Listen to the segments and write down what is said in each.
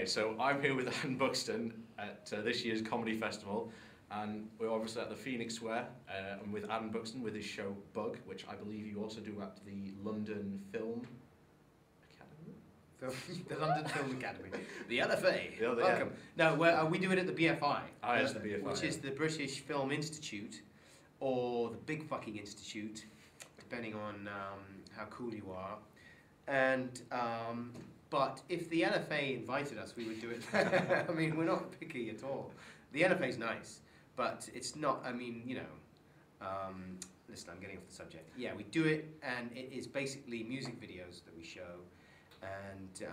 Okay, so I'm here with Anne Buxton at this year's comedy festival, and we're obviously at the Pheonix Square, and with Anne Buxton with his show Bug, which I believe you also do at the London Film Academy? The London Film Academy. The LFA. The other, Welcome. yeah. No, we do it at the BFI. Yes, the BFI. Which is the British Film Institute, or the Big Fucking Institute, depending on how cool you are. And but if the LFA invited us, we would do it. I mean, we're not picky at all. The LFA's nice, but it's not. I mean, you know. Listen, I'm getting off the subject. Yeah, we do it, and it is basically music videos that we show, and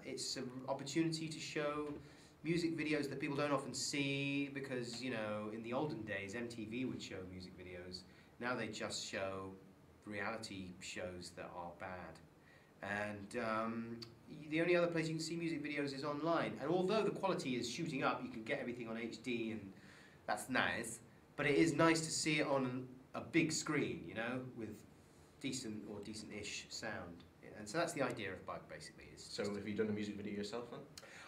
it's an opportunity to show music videos that people don't often see, because, you know, in the olden days, MTV would show music videos. Now they just show reality shows that are bad. And the only other place you can see music videos is online. And although the quality is shooting up, you can get everything on HD, and that's nice. But it is nice to see it on a big screen, you know, with decent or decent-ish sound. And so that's the idea of Bug, basically. So have you done a music video yourself then?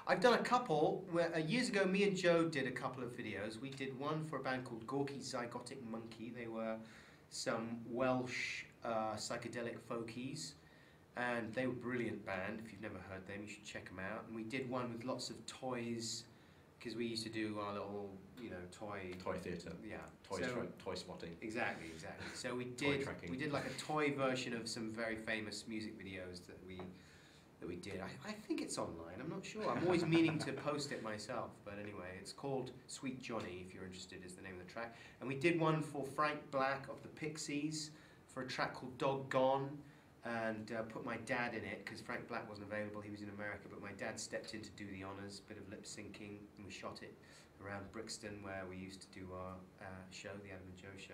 I've done a couple. Years ago, me and Joe did a couple of videos. We did one for a band called Gorky Zygotic Monkey. They were some Welsh psychedelic folkies. And they were a brilliant band. If you've never heard them, you should check them out. And we did one with lots of toys, because we used to do our little, you know, toy theatre. Yeah. Toy spotting. Exactly. So we did like a toy version of some very famous music videos that we did. I think it's online. I'm not sure. I'm always meaning to post it myself. But anyway, it's called Sweet Johnny, if you're interested, is the name of the track. And we did one for Frank Black of the Pixies for a track called Doggone. And put my dad in it, because Frank Black wasn't available, he was in America, but my dad stepped in to do the honours, bit of lip syncing, and we shot it around Buxton, where we used to do our show, the Adam and Joe show.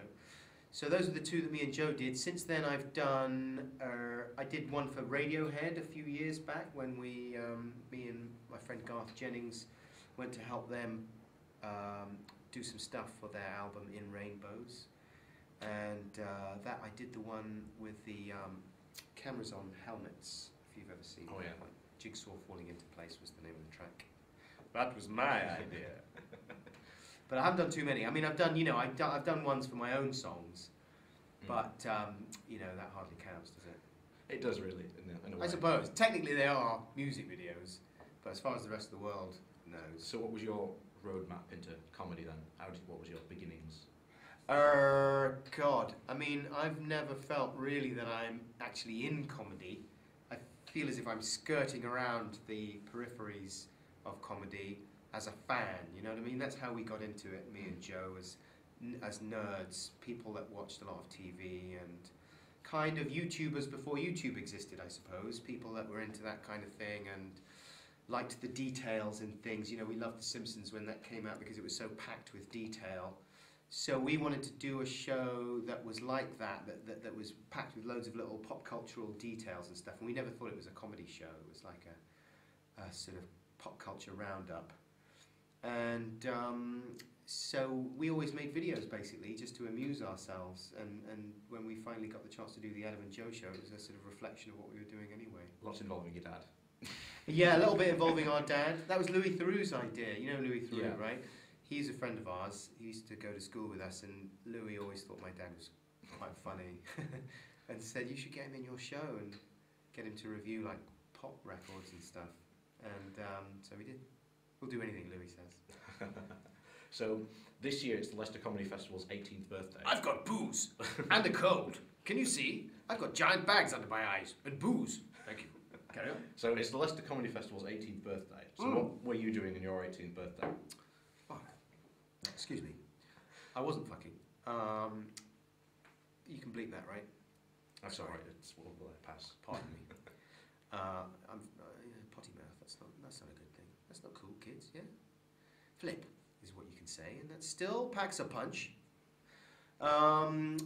So those are the two that me and Joe did. Since then I've done, I did one for Radiohead a few years back, when me and my friend Garth Jennings went to help them do some stuff for their album In Rainbows. And that I did the one with the cameras on helmets, if you've ever seen Oh, yeah. Like Jigsaw Falling Into Place was the name of the track. That was my idea. But I haven't done too many. I mean, I've done, you know, I've done ones for my own songs, but, you know, that hardly counts, does it? It does really, in a way. I suppose. Technically they are music videos, but as far as the rest of the world knows. So what was your roadmap into comedy then? What was your beginnings? God, I mean, I've never felt really that I'm actually in comedy. I feel as if I'm skirting around the peripheries of comedy as a fan, you know what I mean? That's how we got into it, me and Joe, as nerds, people that watched a lot of TV, and kind of YouTubers before YouTube existed, I suppose, people that were into that kind of thing and liked the details in things. You know, we loved The Simpsons when that came out because it was so packed with detail. So we wanted to do a show that was like that was packed with loads of little pop cultural details and stuff. And we never thought it was a comedy show. It was like a sort of pop culture roundup. And so we always made videos, basically, just to amuse ourselves. And when we finally got the chance to do the Adam and Joe show, it was a sort of reflection of what we were doing anyway. Lots involving your dad. Yeah, a little bit involving our dad. That was Louis Theroux's idea. You know Louis Theroux, Yeah. right? He's a friend of ours. He used to go to school with us, and Louis always thought my dad was quite funny, and said, you should get him in your show and get him to review like pop records and stuff. And so we did. We'll do anything Louis says. So this year it's the Leicester Comedy Festival's 18th birthday. I've got booze and a cold. Can you see? I've got giant bags under my eyes and booze. Thank you. Carry on. So it's the Leicester Comedy Festival's 18th birthday. So what were you doing on your 18th birthday? Excuse me. I wasn't fucking. You can bleep that, right? That's all right. It's what will I pass? Pardon me. I'm potty mouth. That's not a good thing. That's not cool, kids. Yeah. Flip is what you can say, and that still packs a punch. What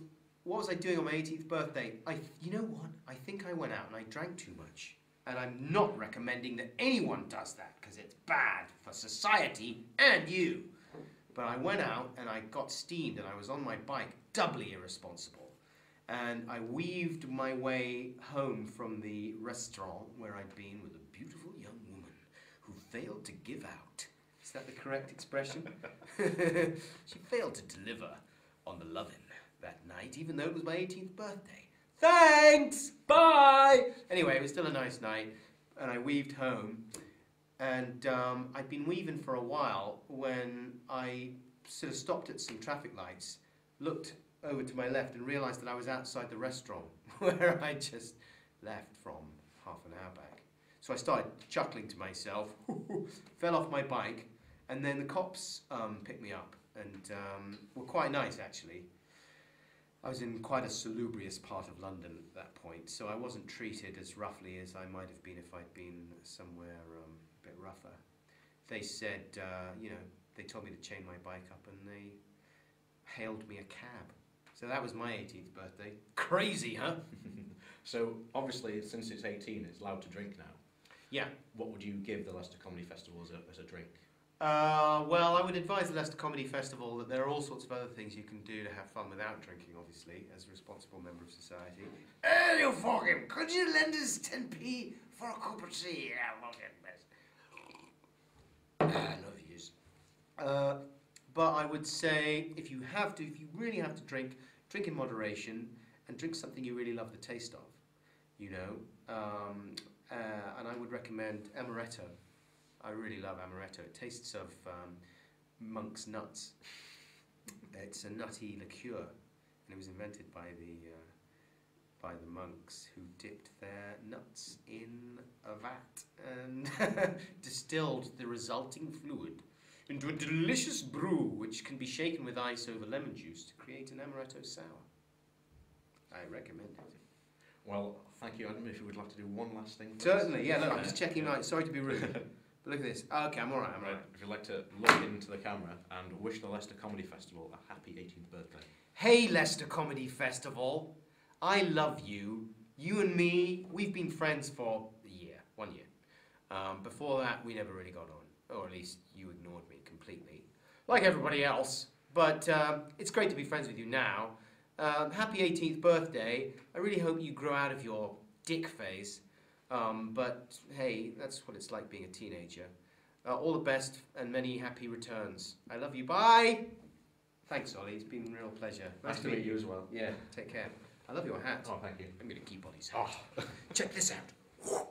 was I doing on my 18th birthday? You know what? I think I went out and I drank too much. And I'm not recommending that anyone does that, because it's bad for society and you. But I went out and I got steamed and I was on my bike, doubly irresponsible. And I weaved my way home from the restaurant where I'd been with a beautiful young woman who failed to give out. Is that the correct expression? She failed to deliver on the lovin' that night, even though it was my 18th birthday. Thanks! Bye! Anyway, it was still a nice night, and I weaved home. And I'd been weaving for a while when I sort of stopped at some traffic lights, looked over to my left and realised that I was outside the restaurant where I just left from half an hour back. So I started chuckling to myself, fell off my bike, and then the cops picked me up and were quite nice actually. I was in quite a salubrious part of London at that point, so I wasn't treated as roughly as I might have been if I'd been somewhere a bit rougher. They said, you know, they told me to chain my bike up and they hailed me a cab. So that was my 18th birthday. Crazy, huh? So obviously, since it's 18, it's allowed to drink now. Yeah. What would you give the Leicester Comedy Festival as a drink? Well, I would advise the Leicester Comedy Festival that there are all sorts of other things you can do to have fun without drinking, obviously, as a responsible member of society. Hey, you fucking, could you lend us 10p for a cup of tea? Yeah, fucking best. I love yous. But I would say, if you really have to drink, drink in moderation and drink something you really love the taste of, you know. And I would recommend amaretto. I really love amaretto. It tastes of monk's nuts. It's a nutty liqueur, and it was invented by the monks who dipped their nuts in a vat and distilled the resulting fluid into a delicious brew which can be shaken with ice over lemon juice to create an amaretto sour. I recommend it. Well, thank you, Adam. If you would like to do one last thing. Certainly, yeah, look, I'm just checking out. Sorry to be rude. But look at this. Okay, I'm alright, If you'd like to look into the camera and wish the Leicester Comedy Festival a happy 18th birthday. Hey, Leicester Comedy Festival. I love you. You and me, we've been friends for a year, 1 year. Before that, we never really got on. Or at least you ignored me completely. Like everybody else. But it's great to be friends with you now. Happy 18th birthday. I really hope you grow out of your dick phase. But hey, that's what it's like being a teenager. All the best and many happy returns. I love you. Bye! Thanks, Ollie. It's been a real pleasure. Nice to meet you as well. Yeah, take care. I love your hat. Oh, thank you. I'm going to keep Ollie's hat. Oh. Check this out.